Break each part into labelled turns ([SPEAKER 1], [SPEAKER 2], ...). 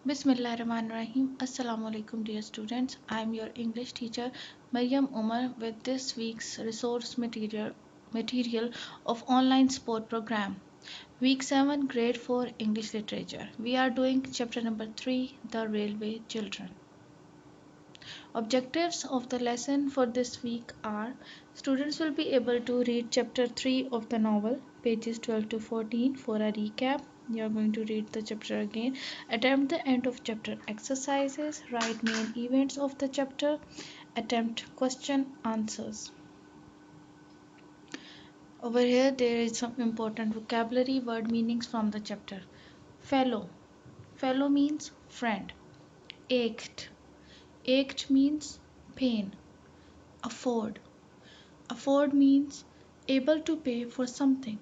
[SPEAKER 1] Bismillahirrahmanirrahim. Assalamu alaikum dear students. I am your English teacher Maryam Umar with this week's resource material of online sport program. Week 7 grade 4 English literature. We are doing chapter number 3 The Railway Children. Objectives of the lesson for this week are students will be able to read chapter 3 of the novel, pages 12 to 14 for a recap. You are going to read the chapter again, attempt the end of chapter exercises, write main events of the chapter, attempt question answers. Over here, there is some important vocabulary word meanings from the chapter. Fellow. Fellow means friend. Ached. Ached means pain. Afford. Afford means able to pay for something.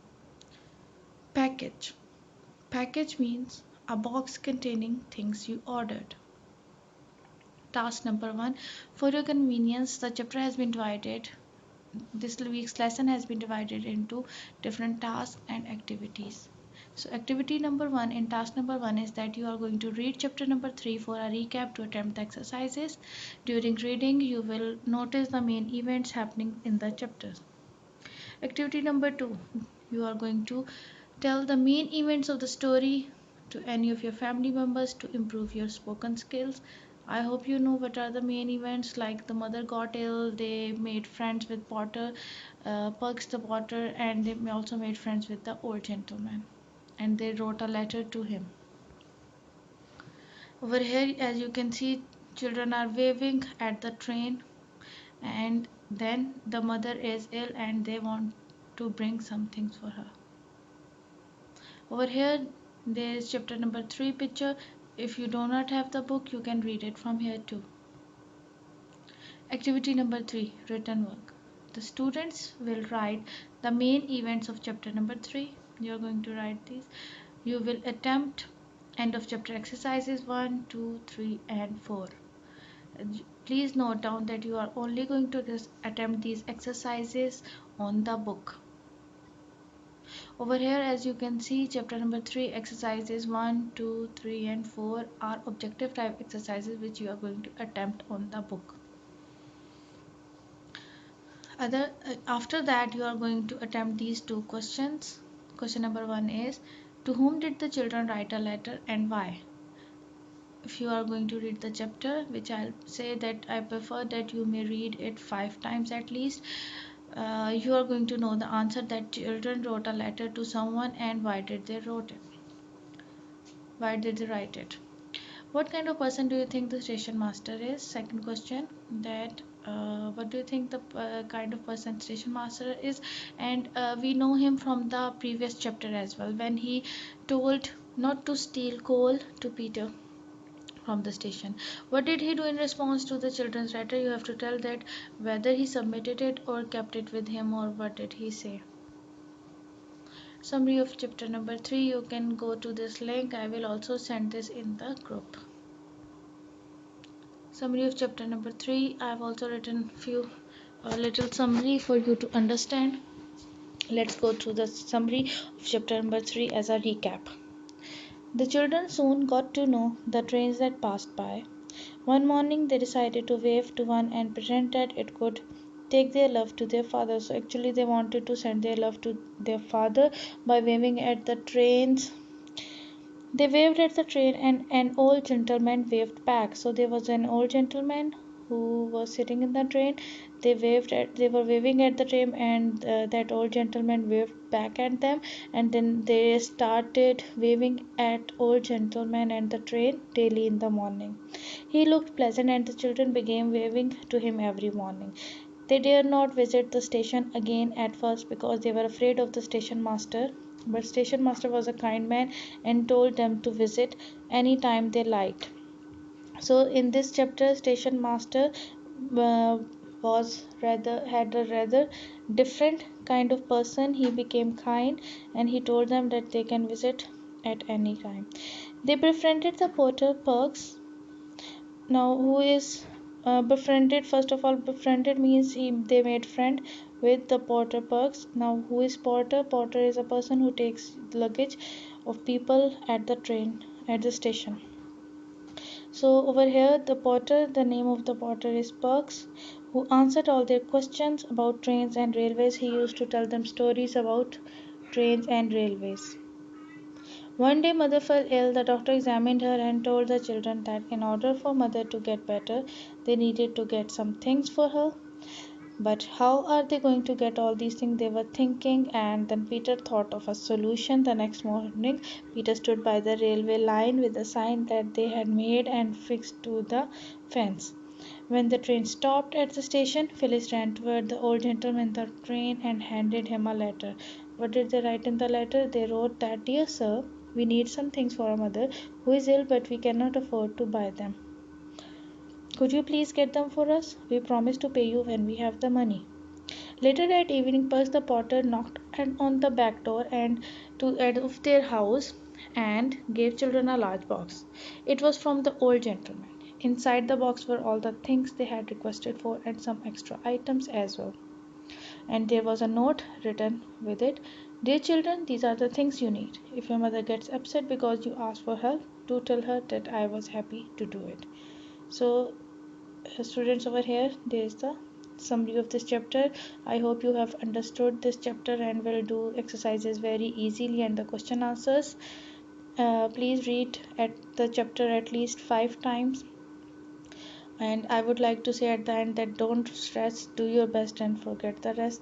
[SPEAKER 1] Package. Package means a box containing things you ordered. Task number 1. For your convenience, the chapter has been divided. This week's lesson has been divided into different tasks and activities. So activity number 1 in task number 1 is that you are going to read chapter number 3 for a recap to attempt the exercises. During reading, you will notice the main events happening in the chapter. Activity number 2, you are going to tell the main events of the story to any of your family members to improve your spoken skills. I hope you know what are the main events, like the mother got ill, they made friends with Potter, Pugs the Potter, and they also made friends with the old gentleman, and they wrote a letter to him. Over here, as you can see, children are waving at the train, and then the mother is ill and they want to bring some things for her. Over here there is chapter number 3 picture. If you do not have the book, you can read it from here too. Activity number 3, written work. The students will write the main events of chapter number 3. You are going to write these. You will attempt end of chapter exercises 1, 2, 3 and 4. Please note down that you are only going to attempt these exercises on the book. Over here, as you can see, chapter number 3 exercises 1, 2, 3 and 4 are objective type exercises which you are going to attempt on the book. After that, you are going to attempt these two questions. Question number 1 is, to whom did the children write a letter and why? If you are going to read the chapter, which I'll say that I prefer that you may read it 5 times at least, you are going to know the answer that children wrote a letter to someone and why did they wrote it? Why did they write it? What kind of person do you think the station master is? Second question, that what do you think the kind of person station master is? And we know him from the previous chapter as well, when he told not to steal coal to Peter from the station. What did he do in response to the children's letter? You have to tell that whether he submitted it or kept it with him, or what did he say. Summary of chapter number 3, you can go to this link. I will also send this in the group. Summary of chapter number 3, I have also written few little summary for you to understand. Let's go through the summary of chapter number 3 as a recap. The children soon got to know the trains that passed by. One morning they decided to wave to one and pretend that it could take their love to their father. So actually they wanted to send their love to their father by waving at the trains. They waved at the train and an old gentleman waved back. So there was an old gentleman who was sitting in the train. They were waving at the train, and that old gentleman waved back at them, and then they started waving at old gentleman and the train daily in the morning. He looked pleasant and the children began waving to him every morning. They dared not visit the station again at first because they were afraid of the station master, but station master was a kind man and told them to visit any time they liked. So in this chapter, station master uh, was rather had a rather different kind of person. He became kind and he told them that they can visit at any time. They befriended the porter Perks. Now who is befriended? First of all, befriended means they made friend with the porter Perks. Now who is porter? Porter is a person who takes luggage of people at the train, at the station. So over here, the porter, the name of the porter is Perks, who answered all their questions about trains and railways. He used to tell them stories about trains and railways. One day, mother fell ill. The doctor examined her and told the children that in order for mother to get better, they needed to get some things for her. But how are they going to get all these things? They were thinking, and then Peter thought of a solution. The next morning, Peter stood by the railway line with a sign that they had made and fixed to the fence. When the train stopped at the station, Phyllis ran toward the old gentleman in the train and handed him a letter. What did they write in the letter? They wrote that, "Dear sir, we need some things for our mother, who is ill, but we cannot afford to buy them. Could you please get them for us? We promise to pay you when we have the money." Later that evening, Perks the porter knocked on the back door and of their house and gave children a large box. It was from the old gentleman. Inside the box were all the things they had requested for and some extra items as well. And there was a note written with it: "Dear children, these are the things you need. If your mother gets upset because you ask for help, do tell her that I was happy to do it." So students, over here there is the summary of this chapter. I hope you have understood this chapter and will do exercises very easily and the question answers. Please read at the chapter at least 5 times, and I would like to say at the end that don't stress, do your best and forget the rest.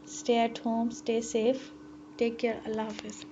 [SPEAKER 1] Stay at home, stay safe, take care. Allah Hafiz.